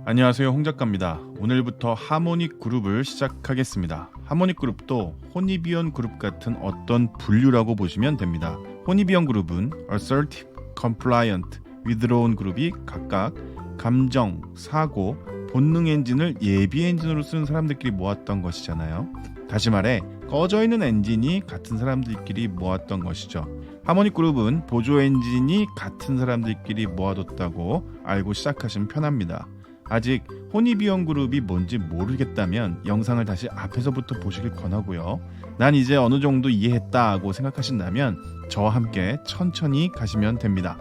안녕하세요, 홍 작가입니다. 오늘부터 하모닉 그룹을 시작하겠습니다. 하모닉 그룹도 호니비언 그룹 같은 어떤 분류라고 보시면 됩니다. 호니비언 그룹은 Assertive, Compliant, Withdrawn 그룹이 각각 감정, 사고, 본능 엔진을 예비 엔진으로 쓰는 사람들끼리 모았던 것이잖아요. 다시 말해 꺼져 있는 엔진이 같은 사람들끼리 모았던 것이죠. 하모닉 그룹은 보조 엔진이 같은 사람들끼리 모아뒀다고 알고 시작하시면 편합니다. 아직 호니비언 그룹이 뭔지 모르겠다면 영상을 다시 앞에서부터 보시길 권하고요. 난 이제 어느 정도 이해했다고 생각하신다면 저와 함께 천천히 가시면 됩니다.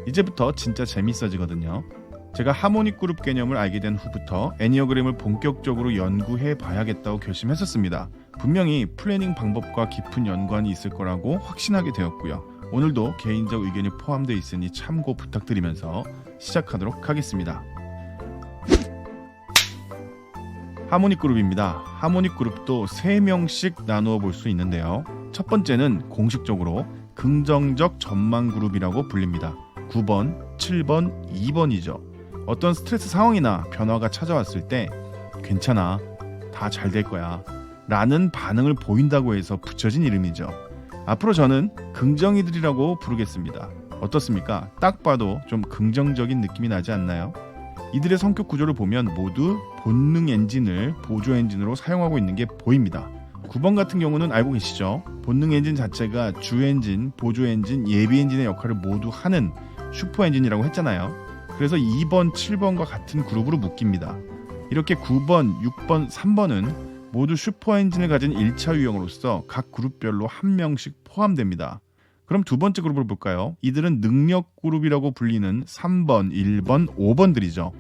이제부터 진짜 재밌어지거든요. 제가 하모닉 그룹 개념을 알게 된 후부터 애니어그램을 본격적으로 연구해 봐야겠다고 결심했었습니다. 분명히 플래닝 방법과 깊은 연관이 있을 거라고 확신하게 되었고요. 오늘도 개인적 의견이 포함되어 있으니 참고 부탁드리면서 시작하도록 하겠습니다. 하모닉 그룹입니다. 하모닉 그룹도 3명씩 나누어 볼 수 있는데요. 첫 번째는 공식적으로 긍정적 전망 그룹이라고 불립니다. 9번, 7번, 2번이죠. 어떤 스트레스 상황이나 변화가 찾아왔을 때 괜찮아, 다 잘 될 거야 라는 반응을 보인다고 해서 붙여진 이름이죠. 앞으로 저는 긍정이들이라고 부르겠습니다. 어떻습니까? 딱 봐도 좀 긍정적인 느낌이 나지 않나요? 이들의 성격 구조를 보면 모두 본능 엔진을 보조 엔진으로 사용하고 있는 게 보입니다. 9번 같은 경우는 알고 계시죠? 본능 엔진 자체가 주 엔진, 보조 엔진, 예비 엔진의 역할을 모두 하는 슈퍼 엔진이라고 했잖아요. 그래서 2번, 7번과 같은 그룹으로 묶입니다. 이렇게 9번, 6번, 3번은 모두 슈퍼 엔진을 가진 1차 유형으로서 각 그룹별로 한 명씩 포함됩니다. 그럼 두 번째 그룹을 볼까요? 이들은 능력 그룹이라고 불리는 3번, 1번, 5번들이죠.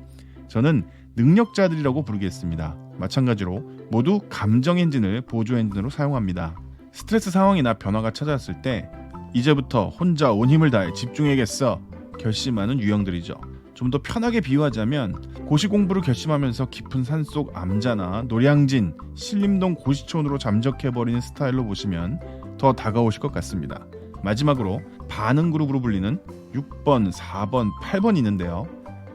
저는 능력자들이라고 부르겠습니다. 마찬가지로 모두 감정 엔진을 보조 엔진으로 사용합니다. 스트레스 상황이나 변화가 찾아왔을 때 이제부터 혼자 온 힘을 다해 집중해야겠어 결심하는 유형들이죠. 좀 더 편하게 비유하자면 고시 공부를 결심하면서 깊은 산속 암자나 노량진, 신림동 고시촌으로 잠적해버리는 스타일로 보시면 더 다가오실 것 같습니다. 마지막으로 반응 그룹으로 불리는 6번, 4번, 8번이 있는데요.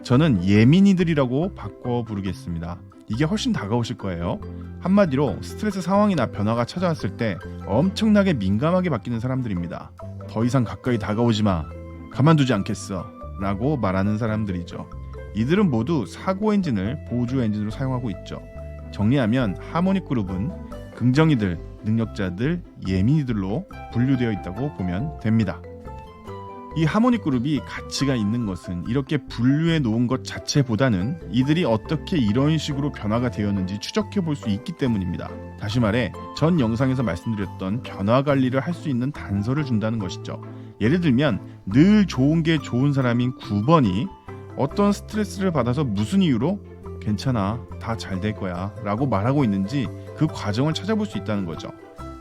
저는 예민이들이라고 바꿔 부르겠습니다. 이게 훨씬 다가오실 거예요. 한마디로 스트레스 상황이나 변화가 찾아왔을 때 엄청나게 민감하게 바뀌는 사람들입니다. 더 이상 가까이 다가오지 마, 가만두지 않겠어 라고 말하는 사람들이죠. 이들은 모두 사고 엔진을 보조 엔진으로 사용하고 있죠. 정리하면 하모닉 그룹은 긍정이들, 능력자들, 예민이들로 분류되어 있다고 보면 됩니다. 이 하모닉 그룹이 가치가 있는 것은 이렇게 분류해 놓은 것 자체보다는 이들이 어떻게 이런 식으로 변화가 되었는지 추적해 볼 수 있기 때문입니다. 다시 말해 전 영상에서 말씀드렸던 변화 관리를 할 수 있는 단서를 준다는 것이죠. 예를 들면 늘 좋은 게 좋은 사람인 9번이 어떤 스트레스를 받아서 무슨 이유로 괜찮아, 다 잘 될 거야 라고 말하고 있는지 그 과정을 찾아볼 수 있다는 거죠.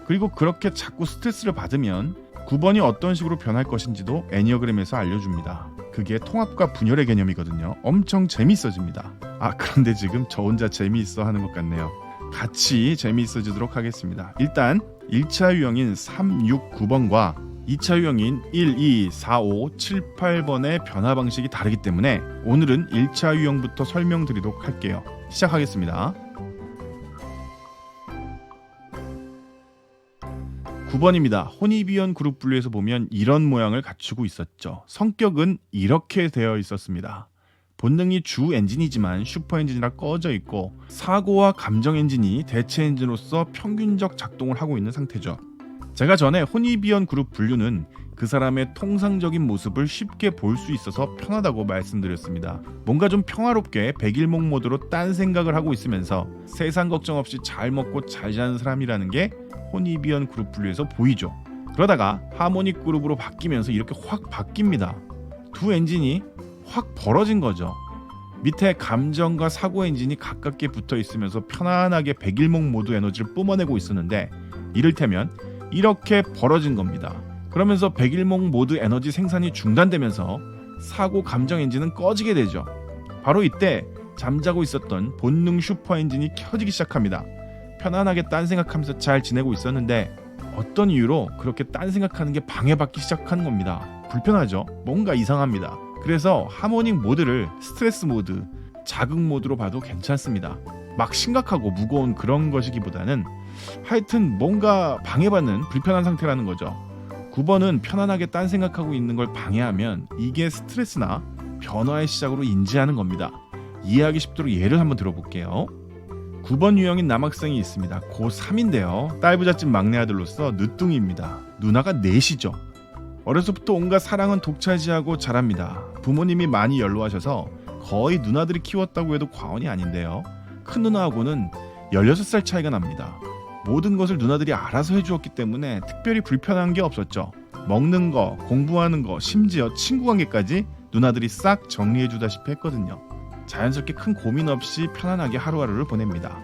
그리고 그렇게 자꾸 스트레스를 받으면 9번이 어떤 식으로 변할 것인지도 애니어그램에서 알려줍니다. 그게 통합과 분열의 개념이거든요. 엄청 재미있어집니다. 그런데 지금 저 혼자 재미있어 하는 것 같네요. 같이 재미있어지도록 하겠습니다. 일단 1차 유형인 3, 6, 9번과 2차 유형인 1, 2, 4, 5, 7, 8번의 변화 방식이 다르기 때문에 오늘은 1차 유형부터 설명드리도록 할게요. 시작하겠습니다. 9번입니다. 호니비언 그룹 분류에서 보면 이런 모양을 갖추고 있었죠. 성격은 이렇게 되어 있었습니다. 본능이 주 엔진이지만 슈퍼 엔진이라 꺼져 있고 사고와 감정 엔진이 대체 엔진으로서 평균적 작동을 하고 있는 상태죠. 제가 전에 호니비언 그룹 분류는 그 사람의 통상적인 모습을 쉽게 볼 수 있어서 편하다고 말씀드렸습니다. 뭔가 좀 평화롭게 백일목 모드로 딴 생각을 하고 있으면서 세상 걱정 없이 잘 먹고 잘 자는 사람이라는 게 호니비언 그룹 분류에서 보이죠. 그러다가 하모닉 그룹으로 바뀌면서 이렇게 확 바뀝니다. 두 엔진이 확 벌어진 거죠. 밑에 감정과 사고 엔진이 가깝게 붙어 있으면서 편안하게 백일목 모드 에너지를 뿜어내고 있었는데 이를테면 이렇게 벌어진 겁니다. 그러면서 백일목 모드 에너지 생산이 중단되면서 사고 감정 엔진은 꺼지게 되죠. 바로 이때 잠자고 있었던 본능 슈퍼 엔진이 켜지기 시작합니다. 편안하게 딴 생각하면서 잘 지내고 있었는데 어떤 이유로 그렇게 딴 생각하는 게 방해받기 시작하는 겁니다. 불편하죠? 뭔가 이상합니다. 그래서 하모닉 모드를 스트레스 모드, 자극 모드로 봐도 괜찮습니다. 막 심각하고 무거운 그런 것이기보다는 하여튼 뭔가 방해받는 불편한 상태라는 거죠. 9번은 편안하게 딴 생각하고 있는 걸 방해하면 이게 스트레스나 변화의 시작으로 인지하는 겁니다. 이해하기 쉽도록 예를 한번 들어볼게요. 9번 유형인 남학생이 있습니다. 고3인데요. 딸부잣집 막내 아들로서 늦둥이입니다. 누나가 넷이죠. 어려서부터 온갖 사랑은 독차지하고 자랍니다. 부모님이 많이 연로하셔서 거의 누나들이 키웠다고 해도 과언이 아닌데요. 큰 누나하고는 16살 차이가 납니다. 모든 것을 누나들이 알아서 해주었기 때문에 특별히 불편한 게 없었죠. 먹는 거, 공부하는 거, 심지어 친구 관계까지 누나들이 싹 정리해주다시피 했거든요. 자연스럽게 큰 고민 없이 편안하게 하루하루를 보냅니다.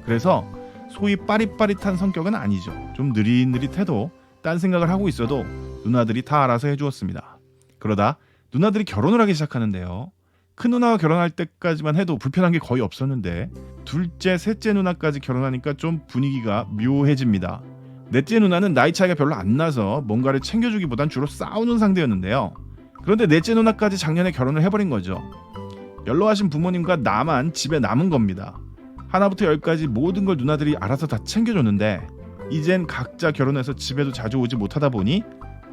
그래서 소위 빠릿빠릿한 성격은 아니죠. 좀 느릿느릿해도 딴 생각을 하고 있어도 누나들이 다 알아서 해주었습니다. 그러다 누나들이 결혼을 하기 시작하는데요. 큰 누나가 결혼할 때까지만 해도 불편한 게 거의 없었는데 둘째, 셋째 누나까지 결혼하니까 좀 분위기가 묘해집니다. 넷째 누나는 나이 차이가 별로 안 나서 뭔가를 챙겨주기보단 주로 싸우는 상대였는데요. 그런데 넷째 누나까지 작년에 결혼을 해버린 거죠. 연로하신 부모님과 나만 집에 남은 겁니다. 하나부터 열까지 모든 걸 누나들이 알아서 다 챙겨줬는데 이젠 각자 결혼해서 집에도 자주 오지 못하다 보니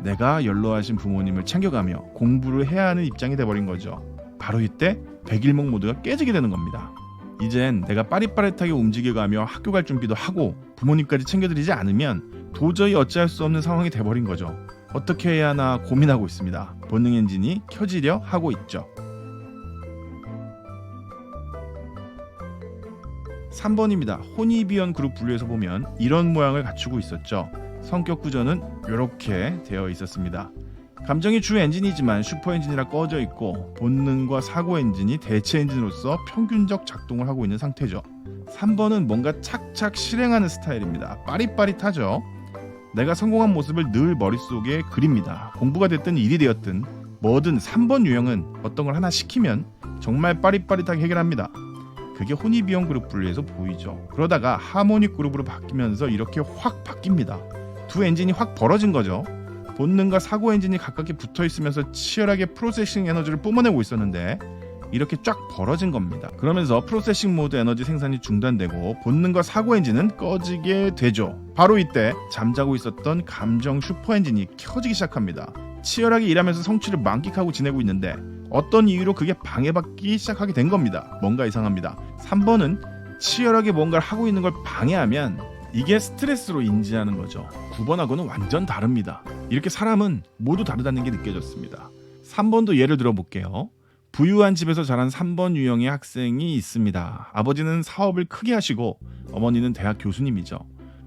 내가 연로하신 부모님을 챙겨가며 공부를 해야 하는 입장이 돼버린 거죠. 바로 이때 백일목 모드가 깨지게 되는 겁니다. 이젠 내가 빠릿빠릿하게 움직여가며 학교 갈 준비도 하고 부모님까지 챙겨드리지 않으면 도저히 어찌할 수 없는 상황이 돼버린 거죠. 어떻게 해야 하나 고민하고 있습니다. 본능 엔진이 켜지려 하고 있죠. 3번입니다. 혼이비연 그룹 분류에서 보면 이런 모양을 갖추고 있었죠. 성격 구조는 이렇게 되어 있었습니다. 감정이 주 엔진이지만 슈퍼 엔진이라 꺼져 있고 본능과 사고 엔진이 대체 엔진으로서 평균적 작동을 하고 있는 상태죠. 3번은 뭔가 착착 실행하는 스타일입니다. 빠릿빠릿하죠. 내가 성공한 모습을 늘 머릿속에 그립니다. 공부가 됐든 일이 되었든 뭐든 3번 유형은 어떤 걸 하나 시키면 정말 빠릿빠릿하게 해결합니다. 그게 혼이비연 그룹 분류에서 보이죠. 그러다가 하모닉 그룹으로 바뀌면서 이렇게 확 바뀝니다. 두 엔진이 확 벌어진 거죠. 본능과 사고 엔진이 가깝게 붙어있으면서 치열하게 프로세싱 에너지를 뿜어내고 있었는데 이렇게 쫙 벌어진 겁니다. 그러면서 프로세싱 모드 에너지 생산이 중단되고 본능과 사고 엔진은 꺼지게 되죠. 바로 이때 잠자고 있었던 감정 슈퍼 엔진이 켜지기 시작합니다. 치열하게 일하면서 성취를 만끽하고 지내고 있는데 어떤 이유로 그게 방해받기 시작하게 된 겁니다. 뭔가 이상합니다. 3번은 치열하게 뭔가를 하고 있는 걸 방해하면 이게 스트레스로 인지하는 거죠. 9번하고는 완전 다릅니다. 이렇게 사람은 모두 다르다는 게 느껴졌습니다. 3번도 예를 들어볼게요. 부유한 집에서 자란 3번 유형의 학생이 있습니다. 아버지는 사업을 크게 하시고 어머니는 대학 교수님이죠.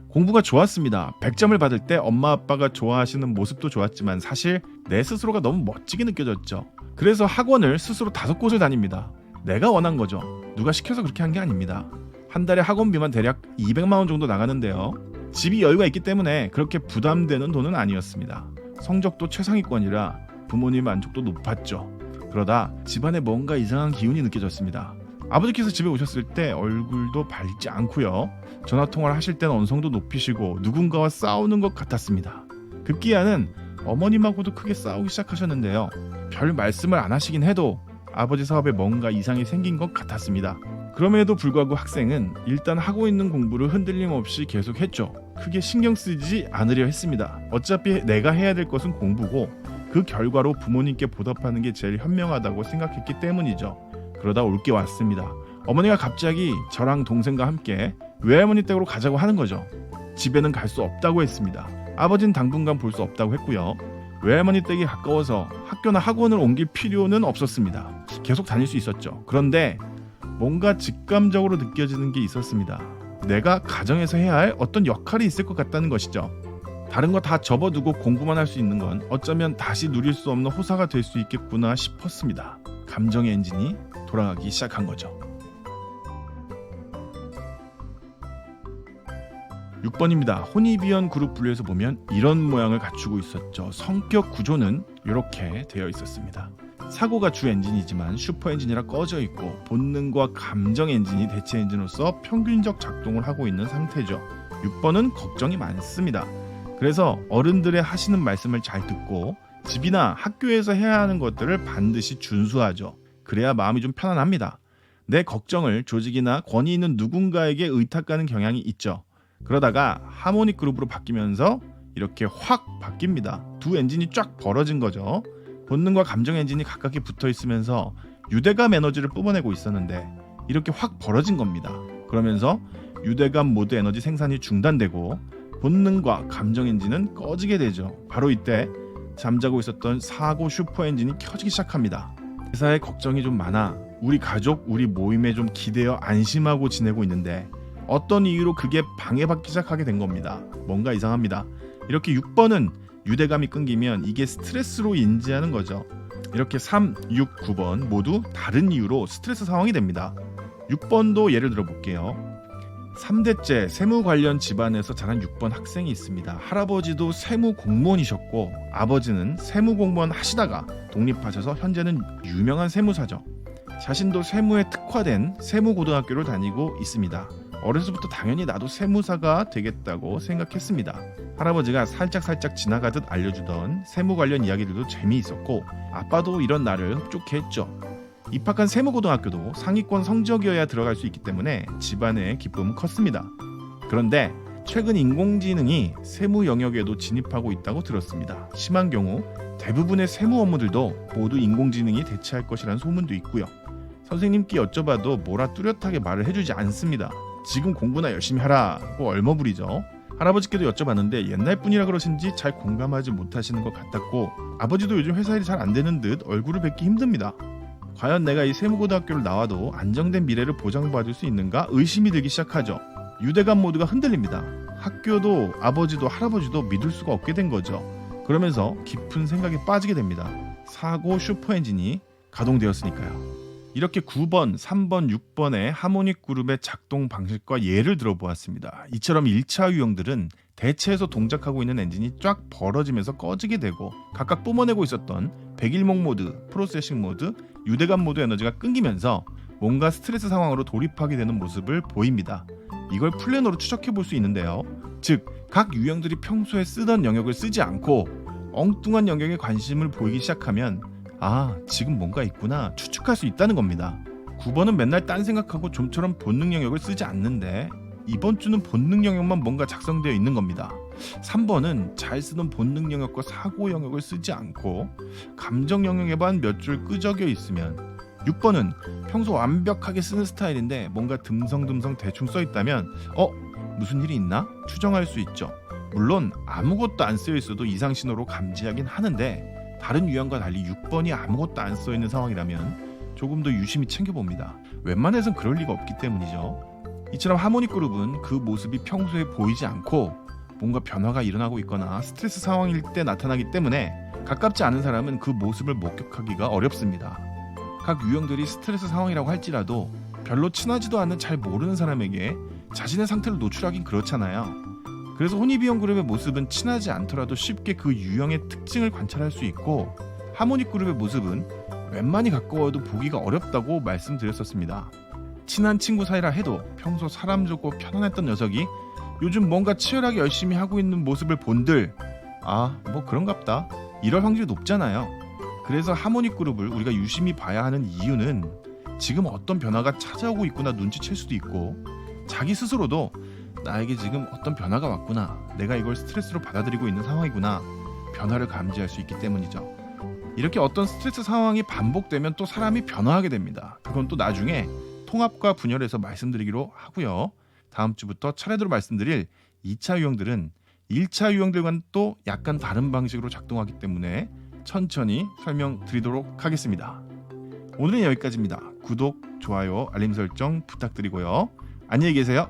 공부가 좋았습니다. 100점을 받을 때 엄마 아빠가 좋아하시는 모습도 좋았지만 사실 내 스스로가 너무 멋지게 느껴졌죠. 그래서 학원을 스스로 5곳을 다닙니다. 내가 원한 거죠. 누가 시켜서 그렇게 한 게 아닙니다. 한 달에 학원비만 대략 200만 원 정도 나가는데요. 집이 여유가 있기 때문에 그렇게 부담되는 돈은 아니었습니다. 성적도 최상위권이라 부모님 만족도 높았죠. 그러다 집안에 뭔가 이상한 기운이 느껴졌습니다. 아버지께서 집에 오셨을 때 얼굴도 밝지 않고요. 전화통화를 하실 때는 언성도 높이시고 누군가와 싸우는 것 같았습니다. 급기야는 어머님하고도 크게 싸우기 시작하셨는데요. 별 말씀을 안 하시긴 해도 아버지 사업에 뭔가 이상이 생긴 것 같았습니다. 그럼에도 불구하고 학생은 일단 하고 있는 공부를 흔들림 없이 계속했죠. 크게 신경 쓰지 않으려 했습니다. 어차피 내가 해야 될 것은 공부고 그 결과로 부모님께 보답하는 게 제일 현명하다고 생각했기 때문이죠. 그러다 올 게 왔습니다. 어머니가 갑자기 저랑 동생과 함께 외할머니 댁으로 가자고 하는 거죠. 집에는 갈 수 없다고 했습니다. 아버지는 당분간 볼 수 없다고 했고요. 외할머니 댁이 가까워서 학교나 학원을 옮길 필요는 없었습니다. 계속 다닐 수 있었죠. 그런데 뭔가 직감적으로 느껴지는 게 있었습니다. 내가 가정에서 해야 할 어떤 역할이 있을 것 같다는 것이죠. 다른 거 다 접어두고 공부만 할 수 있는 건 어쩌면 다시 누릴 수 없는 호사가 될 수 있겠구나 싶었습니다. 감정의 엔진이 돌아가기 시작한 거죠. 6번입니다. 혼이비연 그룹 분류에서 보면 이런 모양을 갖추고 있었죠. 성격 구조는 이렇게 되어 있었습니다. 사고가 주 엔진이지만 슈퍼 엔진이라 꺼져 있고 본능과 감정 엔진이 대체 엔진으로서 평균적 작동을 하고 있는 상태죠. 6번은 걱정이 많습니다. 그래서 어른들의 하시는 말씀을 잘 듣고 집이나 학교에서 해야 하는 것들을 반드시 준수하죠. 그래야 마음이 좀 편안합니다. 내 걱정을 조직이나 권위 있는 누군가에게 의탁하는 경향이 있죠. 그러다가 하모닉 그룹으로 바뀌면서 이렇게 확 바뀝니다. 두 엔진이 쫙 벌어진 거죠. 본능과 감정 엔진이 가깝게 붙어 있으면서 유대감 에너지를 뿜어내고 있었는데 이렇게 확 벌어진 겁니다. 그러면서 유대감 모드 에너지 생산이 중단되고 본능과 감정 엔진은 꺼지게 되죠. 바로 이때 잠자고 있었던 사고 슈퍼 엔진이 켜지기 시작합니다. 회사에 걱정이 좀 많아. 우리 가족, 우리 모임에 좀 기대어 안심하고 지내고 있는데 어떤 이유로 그게 방해받기 시작하게 된 겁니다. 뭔가 이상합니다. 이렇게 6번은 유대감이 끊기면 이게 스트레스로 인지하는 거죠. 이렇게 3, 6, 9번 모두 다른 이유로 스트레스 상황이 됩니다. 6번도 예를 들어 볼게요. 3대째 세무 관련 집안에서 자란 6번 학생이 있습니다. 할아버지도 세무 공무원이셨고 아버지는 세무 공무원 하시다가 독립하셔서 현재는 유명한 세무사죠. 자신도 세무에 특화된 세무고등학교를 다니고 있습니다. 어려서부터 당연히 나도 세무사가 되겠다고 생각했습니다. 할아버지가 살짝 지나가듯 알려주던 세무 관련 이야기들도 재미있었고 아빠도 이런 나를 흡족해했죠. 입학한 세무고등학교도 상위권 성적이어야 들어갈 수 있기 때문에 집안의 기쁨은 컸습니다. 그런데 최근 인공지능이 세무 영역에도 진입하고 있다고 들었습니다. 심한 경우 대부분의 세무 업무들도 모두 인공지능이 대체할 것이라는 소문도 있고요. 선생님께 여쭤봐도 뭐라 뚜렷하게 말을 해주지 않습니다. 지금 공부나 열심히 하라고 얼머부리죠. 할아버지께도 여쭤봤는데 옛날 분이라 그러신지 잘 공감하지 못하시는 것 같았고 아버지도 요즘 회사 일이 잘 안 되는 듯 얼굴을 뵙기 힘듭니다. 과연 내가 이 세무고등학교를 나와도 안정된 미래를 보장받을 수 있는가 의심이 들기 시작하죠. 유대감 모두가 흔들립니다. 학교도 아버지도 할아버지도 믿을 수가 없게 된 거죠. 그러면서 깊은 생각에 빠지게 됩니다. 사고 슈퍼엔진이 가동되었으니까요. 이렇게 9번, 3번, 6번의 하모닉 그룹의 작동 방식과 예를 들어보았습니다. 이처럼 1차 유형들은 대체해서 동작하고 있는 엔진이 쫙 벌어지면서 꺼지게 되고 각각 뿜어내고 있었던 백일목 모드, 프로세싱 모드, 유대감 모드 에너지가 끊기면서 뭔가 스트레스 상황으로 돌입하게 되는 모습을 보입니다. 이걸 플래너로 추적해 볼 수 있는데요. 즉, 각 유형들이 평소에 쓰던 영역을 쓰지 않고 엉뚱한 영역에 관심을 보이기 시작하면 아, 지금 뭔가 있구나 추측할 수 있다는 겁니다. 9번은 맨날 딴 생각하고 좀처럼 본능 영역을 쓰지 않는데 이번 주는 본능 영역만 뭔가 작성되어 있는 겁니다. 3번은 잘 쓰던 본능 영역과 사고 영역을 쓰지 않고 감정 영역에만 몇 줄 끄적여 있으면 6번은 평소 완벽하게 쓰는 스타일인데 뭔가 듬성듬성 대충 써 있다면 무슨 일이 있나? 추정할 수 있죠. 물론 아무것도 안 쓰여 있어도 이상 신호로 감지하긴 하는데 다른 유형과 달리 6번이 아무것도 안 써있는 상황이라면 조금 더 유심히 챙겨봅니다. 웬만해선 그럴 리가 없기 때문이죠. 이처럼 하모닉 그룹은 그 모습이 평소에 보이지 않고 뭔가 변화가 일어나고 있거나 스트레스 상황일 때 나타나기 때문에 가깝지 않은 사람은 그 모습을 목격하기가 어렵습니다. 각 유형들이 스트레스 상황이라고 할지라도 별로 친하지도 않는 잘 모르는 사람에게 자신의 상태를 노출하긴 그렇잖아요. 그래서 혼이비형 그룹의 모습은 친하지 않더라도 쉽게 그 유형의 특징을 관찰할 수 있고 하모닉 그룹의 모습은 웬만히 가까워도 보기가 어렵다고 말씀드렸었습니다. 친한 친구 사이라 해도 평소 사람 좋고 편안했던 녀석이 요즘 뭔가 치열하게 열심히 하고 있는 모습을 본들 뭐 그런갑다 이럴 확률이 높잖아요. 그래서 하모닉 그룹을 우리가 유심히 봐야 하는 이유는 지금 어떤 변화가 찾아오고 있구나 눈치챌 수도 있고 자기 스스로도 나에게 지금 어떤 변화가 왔구나 내가 이걸 스트레스로 받아들이고 있는 상황이구나 변화를 감지할 수 있기 때문이죠. 이렇게 어떤 스트레스 상황이 반복되면 또 사람이 변화하게 됩니다. 그건 또 나중에 통합과 분열해서 말씀드리기로 하고요. 다음 주부터 차례대로 말씀드릴 2차 유형들은 1차 유형들과는 또 약간 다른 방식으로 작동하기 때문에 천천히 설명드리도록 하겠습니다. 오늘은 여기까지입니다. 구독, 좋아요, 알림 설정 부탁드리고요. 안녕히 계세요.